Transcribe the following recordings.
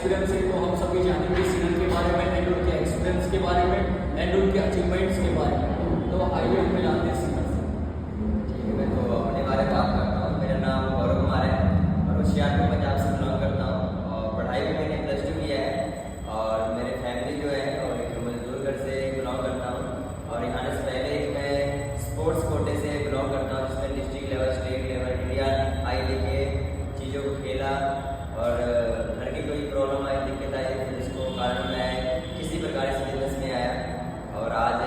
Experience है, तो हम सभी जानेंगे सीनियर के बारे में एंड उनके एक्सपीरियंस के बारे में एंड उनके अचीवमेंट्स के बारे में। तो आइए हम जानते हैं सीनियर से। ठीक है, मैं तो अपने बारे में बात करता हूँ। मेरा नाम गौरव कुमार है और होशियारपुर पंजाब से बिलोंग करता हूँ और पढ़ाई भी मैंने +2 किया है और मेरे फैमिली जो है और एक मजदूर घर से बिलोंग करता हूँ। और यहाँ से पहले मैं स्पोर्ट्स कोटे से बिलोंग करता हूँ, जिसमें district level, state level, India I लेके चीज़ों को खेला और घर की कोई प्रॉब्लम आई, दिक्कत आई, फिर उसको कारण मैं किसी प्रकार से बिजनेस में आया और आज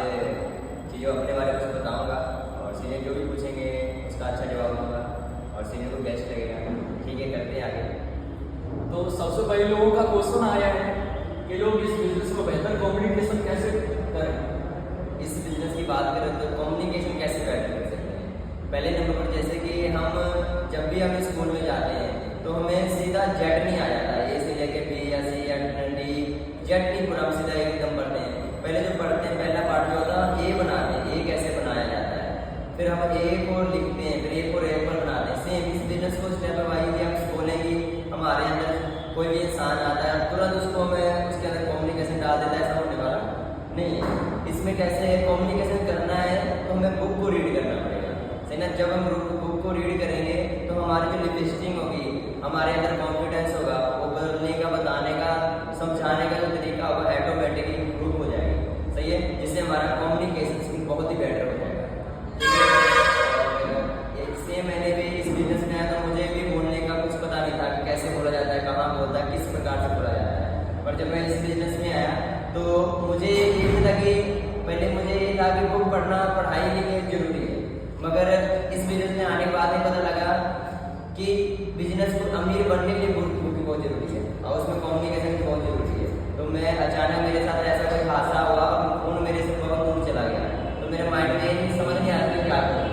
चीज़ों अपने बारे में कुछ बताऊँगा और सीनियर जो भी पूछेंगे उसका अच्छा जवाब दूँगा और सीनियर को बेस्ट लगेगा। ठीक है, करते हैं आगे। तो सबसे पहले लोगों का क्वेश्चन आया है कि लोग इस बिजनेस को बेहतर कम्युनिकेशन कैसे करें। इस बिजनेस की बात करें तो कम्युनिकेशन कैसे बेटर कर सकते हैं। पहले नंबर पर जैसे कि हम जब भी हम स्कूल में जाते हैं तो हमें सीधा जेड नहीं आ जाता, ए से लेके बी या सी या डी, जेड नहीं पूरा हम सीधा एकदम पढ़ते हैं। पहले जो पढ़ते हैं पहला पार्ट जो होता है ए बनाते हैं, ए कैसे बनाया जाता है, फिर हम ए को लिखते हैं, फिर ए को ए पर बनाते हैं। सेम इस बिजनेस को स्टेप बाय स्टेप हम बोलेंगे। हमारे अंदर कोई भी इंसान आता है तुरंत उसको हमें उसके अंदर कम्युनिकेशन डाल देता है, ऐसा होने वाला नहीं है। इसमें कैसे कम्युनिकेशन करना है तो हमें बुक को रीड करना पड़ेगा, सही ना। जब हम बुक को रीड करेंगे तो हमारी जो लिपस्टिंग होगी, हमारे अंदर कॉन्फिडेंस होगा, वो बदलने का, बताने का, समझाने का जो तरीका होगा ऑटोमेटिकली इम्प्रूव हो जाएगी, सही है, जिससे हमारा कम्युनिकेशन स्किल बहुत ही बेटर हो जाएगा। सेम मैंने भी इस बिजनेस में आया तो मुझे भी बोलने का कुछ पता नहीं था कि कैसे बोला जाता है, कहाँ बोलता है, किस प्रकार से बोला जाता है। पर जब मैं इस बिजनेस में आया तो मुझे ये भी था कि पहले मुझे ये था कि बुक पढ़ना पढ़ाई के लिए जरूरी है, मगर इस बिजनेस में आने के बाद ही पता लगा कि बिजनेस को अमीर बनने के लिए बुक की बहुत जरूरी है और उसमें कम्युनिकेशन की बहुत जरूरी है। तो मैं अचानक मेरे साथ ऐसा कोई हादसा हुआ और फोन मेरे से बहुत दूर चला गया, तो मेरे माइंड में समझ नहीं आया कि क्या करूँ।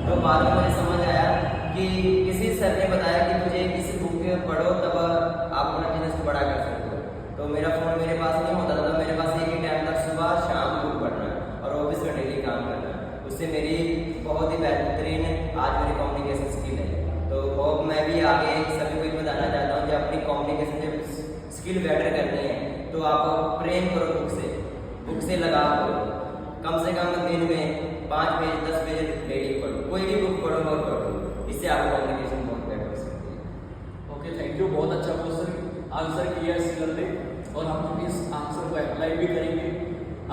तो बाद में मुझे समझ आया कि किसी सर ने बताया कि मुझे किसी बुक पढ़ो तब आप अपना बिजनेस को बड़ा कर सकते हो। तो मेरा फ़ोन मेरे पास नहीं होता था, मेरे पास एक ही टाइम था, सुबह शाम बुक पढ़ना और ऑफिस में डेली काम करना। उससे मेरी बहुत ही बेहतरीन आज मेरी कम्युनिकेशन स्किल है। तो अब मैं भी आगे सभी को बताना चाहता हूँ कि अपनी कम्युनिकेशन स्किल बेटर करनी है तो आप प्रेम करो बुक से लगाव करो। कम से कम दिन में 5 पेज 10 पेज डेली पढ़ो, कोई भी बुक पढ़ो और पढ़ो, इससे आपकी कम्युनिकेशन बहुत बेटर हो सकती है। ओके, थैंक यू, बहुत अच्छा क्वेश्चन आंसर किया सीनियर ने और हम इस आंसर को अप्लाई भी करेंगे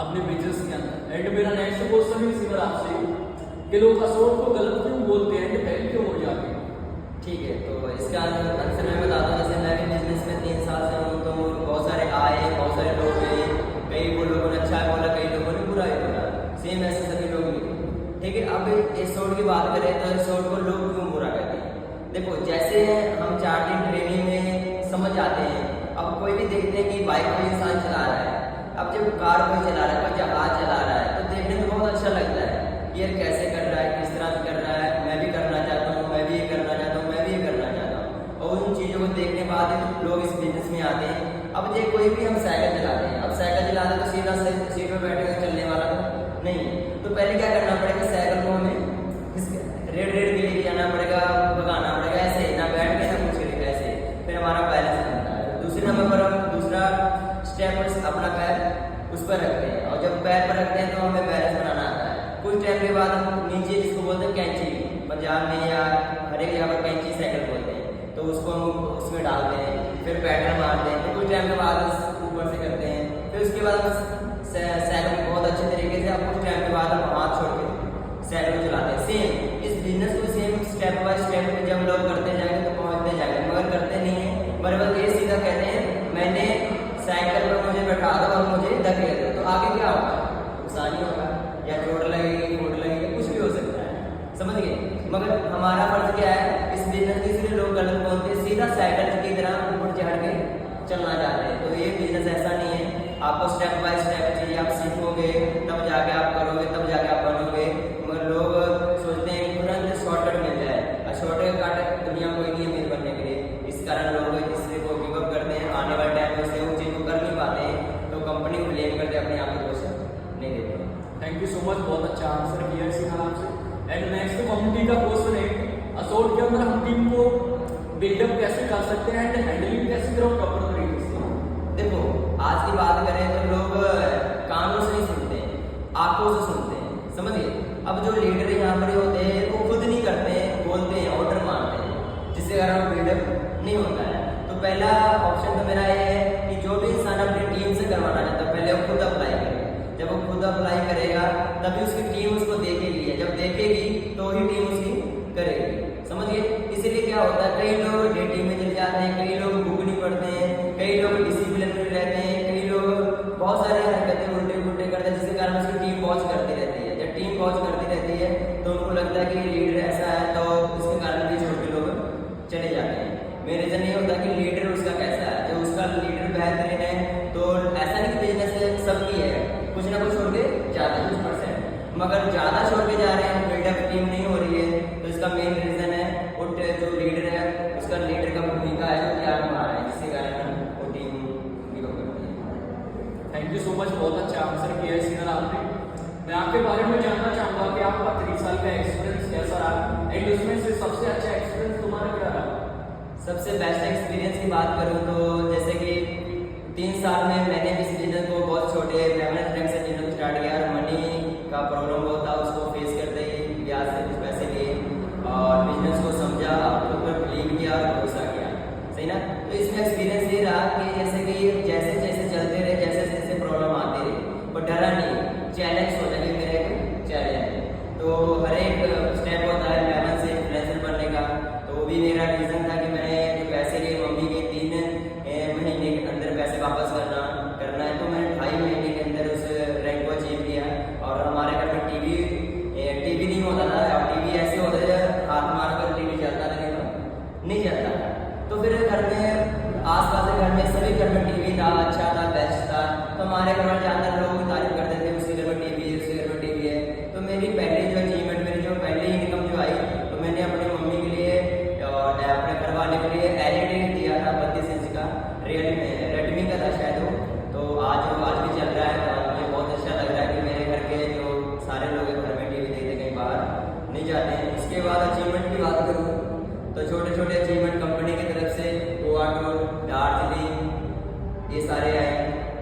अपने बिजनेस के अंदर। एंड मेरा नेक्स्ट क्वेश्चन है सीनियर आपसे कि लोग असोट को गलत क्यों बोलते हैं, फेल क्यों हो जाते हैं। ठीक है, तो इसका आंसर मैं बताता हूँ। जैसे मैं भी बिजनेस में 3 साल से हूँ तो बहुत सारे आए, बहुत सारे लोग गए, कई लोगों ने अच्छा बोला, कई लोगों ने बुरा ही बोला, सेम ऐसे सभी लोग मिले। ठीक है, अब इस शॉर्ट की बात करें तो इस शॉर्ट को लोग क्यों बुरा कहते हैं। देखो, जैसे हम 4 दिन ट्रेनिंग में समझ आते हैं, अब कोई भी देखते हैं कि बाइक कोई इंसान चला रहा है, अब जब कार कोई चला रहा है, कोई जहाज चला रहा है तो देखने में बहुत अच्छा लगता है कि यार कैसे कर रहा है, किस तरह से कर रहा है, मैं भी करना चाहता हूँ, मैं भी ये करना चाहता हूँ, मैं भी ये करना चाहता हूँ। और उन चीज़ों को देखने के बाद लोग इस बिजनेस में आते हैं। अब जो कोई भी हम साइकिल चलाते हैं, अब साइकिल चलाते हैं तो सीधा सीट में बैठे हुए चलने वाला नहीं, तो पहले क्या करना पड़ेगा, साइकिल को हमें रेड के लिए जाना पड़ेगा, भगाना पड़ेगा, ऐसे ना बैठ के ना कुछ करेगा, ऐसे फिर हमारा बैलेंस बनता है। दूसरे नंबर पर हम दूसरा स्टेप अपना पैर उस पर रखते हैं और जब पैर पर रखते हैं तो हमें बैलेंस बनाना आता है। कुछ टाइम के बाद हम नीचे जिसको बोलते हैं कैंची, पंजाब में या हर एक जगह पर कैंची साइकिल बोलते हैं, तो उसको हम उसमें डालते हैं, फिर पैडल मारते हैं, तो कुछ टाइम के बाद ऊपर से करते हैं, फिर उसके बाद साइकिल बहुत अच्छे तरीके से अब कुछ टाइम के बाद हम हाथ छोड़ के साइकिल चलाते हैं। सेम इस बिजनेस को सेम स्टेप बाय स्टेप जब लोग करते जाएंगे तो पहुंचते जाएंगे, मगर करते नहीं है। बराबर ये सीधा कहते हैं मैंने साइकिल पर मुझे बैठा दो और मुझे धकेल दो, तो आगे क्या होगा, नुकसान ही होगा, या चोट लगेगी, फूट लगेगी, कुछ भी हो सकता है, समझ गए। मगर हमारा फर्ज क्या है, इस बिजनेस के इसलिए लोग गलत बोलते हैं, सीधा साइकिल की तरह ऊपर चढ़ के चलना चाहते हैं। तो ये बिजनेस ऐसा नहीं है, आपको स्टेप बाय स्टेप चीज़ आप सीखोगे तब जाके आप करोगे, तब जाके आप बनोगे। मगर लोग सोचते हैं कि तुरंत शॉर्टकट मिल जाए, और शॉर्टकट दुनिया कोई नहीं है अमीर बनने के लिए। इस कारण लोग इससे को गिव अप करते हैं, आने वाले टाइम में से वो चीज़ को कर नहीं पाते हैं तो कंपनी को ब्लेम करते अपने आप को क्वेश्चन नहीं देते। थैंक यू सो मच, बहुत अच्छा आंसर किया इसी नाम से। एंड नेक्स्ट कम्युनिटी का क्वेश्चन है, असोट के अंदर हम टीम को बिल्डअप कैसे कर सकते हैं एंड हैंडलिंग कैसे करो प्रॉपर तरीके से। आज की बात करें तो लोग कानों से नहीं सुनते हैं, आंखों से सुनते हैं, समझिए। अब जो लीडर यहाँ पर होते हैं वो खुद नहीं करते हैं, बोलते हैं, ऑर्डर मारते हैं, जिसके कारण बिल्डअप नहीं होता है। तो पहला ऑप्शन तो मेरा ये है कि जो भी इंसान अपनी टीम से करवाना चाहता है पहले वो खुद अप्लाई करे। जब वो खुद अप्लाई करेगा तभी उसकी टीम उसको देखेगी, जब देखेगी तो ही टीम उसकी करेगी, समझिए। इसलिए क्या होता है, कई लोग डेटिंग में चले जाते हैं, कई लोग बुक नहीं पढ़ते हैं, कई लोग डिसिप्लिन में रहते हैं, कई लोग बहुत सारे हरकतें उल्टे पुल्टे करते हैं, जिसके कारण उसकी टीम वॉच करती रहती है। जब टीम वॉच करती रहती है तो उनको लगता है कि लीडर ऐसा है, तो इसके कारण भी छोटे लोग चले जाते हैं। मेरे रीजन ये होता है कि लीडर उसका कैसा है, जो उसका लीडर बेहतरीन है तो ऐसा नहीं कि बिजनेस सबकी है, कुछ ना कुछ छोड़ के जाते हैं, कुछ परसेंट, मगर ज़्यादा छोड़ के जा रहे हैं, बिल्डअप टीम नहीं हो रही है। तो इसका मेन रीजन है वो जो लीडर है उसका लीडर का भूमिका है जो क्या निभा रहा है, जिसके कारण वो टीम गिव अप करती है। थैंक यू सो मच, बहुत अच्छा आंसर किया है सीनियर आपने। मैं आपके बारे में जानना चाहूँगा कि आपका 3 साल का एक्सपीरियंस कैसा रहा, एंड उसमें से सबसे अच्छा एक्सपीरियंस तुम्हारा क्या रहा? सबसे बेस्ट एक्सपीरियंस की बात करूँ तो जैसे कि 3 साल में मैंने इस बिजनेस को बहुत छोटे पेमेंट ट्रैक से बिजनेस स्टार्ट किया और मनी का प्रॉब्लम बहुत था, उसको फेस करते ही ब्याज से कुछ पैसे लिए और बिजनेस को समझा, अपने ऊपर बिलीव किया और भरोसा किया, सही ना। तो इसमें एक्सपीरियंस ये रहा कि जैसे कि जैसे जैसे चलते रहे, जैसे जैसे प्रॉब्लम आती रही, पर डरा नहीं, चैलेंज सोचा कि मेरा एक चैलेंज। तो हर एक स्टेप होता है पेमेंट से इन्फ्लुएंसर बनने का, तो वो भी मेरा रीज़न था कि मैंने जो पैसे लिए मम्मी के 3 महीने के अंदर पैसे वापस करना है, तो मैंने 2.5 महीने के अंदर उस रैंक को अचीव किया। और हमारे घर में टीवी नहीं होता था, और टीवी ऐसे होता है हाथ मार कर टीवी चलता था, नहीं चलता था। तो फिर घर में आसपास के घर में सभी घर में टीवी था, अच्छा था, बेस्ट था, तो हमारे घर में ज़्यादातर लोग तारीफ करते थे उसके घर में टीवी है, उसके घर में टीवी है। तो मेरी पहली जो अचीवमेंट, मेरी जो पहली इनकम जो आई, तो मैंने अपनी मम्मी के लिए और अपने घर वाले के लिए एलईडी दिया था 32 इंच का, रेडमी का था शायद वो। तो आज भी चल रहा है, तो मुझे बहुत अच्छा लग रहा है कि मेरे घर के जो सारे लोग घर में टीवी देखते कहीं बाहर नहीं जाते हैं। इसके बाद अचीवमेंट की बात करूँ तो छोटे छोटे अचीवमेंट कंपनी की तरफ से गोवा टूर, दार्जिलिंग, ये सारे आए,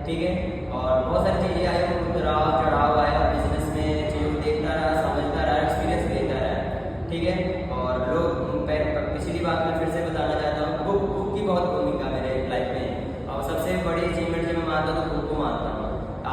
ठीक है। और बहुत सारी चीज़ें आई, उतराव चढ़ाव आया बिजनेस में, चीज़ों को देखता रहा, समझता रहा, एक्सपीरियंस लेता रहा, ठीक है। और लोग पिछली बात में फिर से बताना चाहता हूँ, बुक की बहुत भूमिका मेरे लाइफ में, और सबसे बड़ी अचीवमेंट जो मैं मानता हूँ तो बुक को मानता हूँ।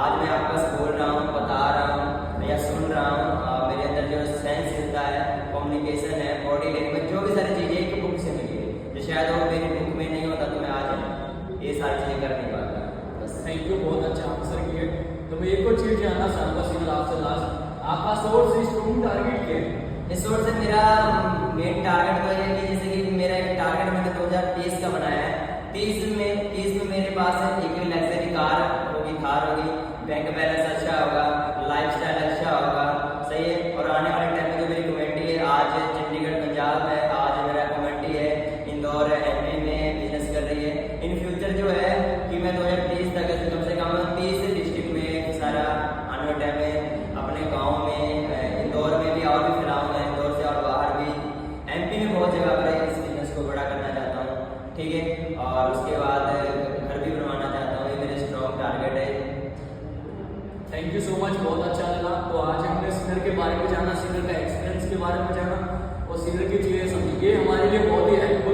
आज मैं आपके पास बोल रहा हूँ, बता रहा हूँ या सुन रहा हूँ, मेरे अंदर जो सेंस मिलता है, कम्युनिकेशन है, बॉडी लैंग्वेज, जो भी सारी चीज़ें एक बुक से मिली है, जो शायद वो मेरी बुक में नहीं होता तो मैं आज ये सारी चीज़ें कर नहीं पाता। बस थैंक यू, बहुत अच्छा आंसर किए। तो मैं एक और चीज़ जानना चाहूँगा सीनियर आपसे लास्ट, आपका सोर्स से स्टूडेंट टारगेट क्या है? इस ओर से मेरा मेन टारगेट तो ये है कि जैसे कि मेरा एक टारगेट मैंने 2030 का बनाया है। 30 में मेरे पास एक लग्जरी कार होगी, थार होगी, बैंक बैलेंस अच्छा होगा, लाइफस्टाइल अच्छा होगा, सही है। और आने वाले टाइम में जो मेरी कमेटी है, आज चंडीगढ़ पंजाब है, आज मेरा कमेटी है इंदौर एमपी में बिजनेस कर रही है। इन फ्यूचर जो है कि मैं 2030 तक कम से कम 30 डिस्ट्रिक्ट में सारा आने वाले टाइम में अपने गाँव में, इंदौर में भी और भी फैलाऊंगा, इंदौर से और बाहर भी, एमपी में बहुत जगह पर इस बिजनेस को बड़ा करना चाहता हूँ, ठीक है। और उसके बाद घर भी बनवाना चाहता हूँ, ये मेरे स्ट्रॉन्ग टारगेट है। थैंक यू सो मच, बहुत अच्छा लगा। तो आज हमने सीनियर के बारे में जाना, सीनियर का एक्सपीरियंस के बारे में जाना और सीनियर की चीज़ें समझी, ये हमारे लिए बहुत ही हेल्पफुल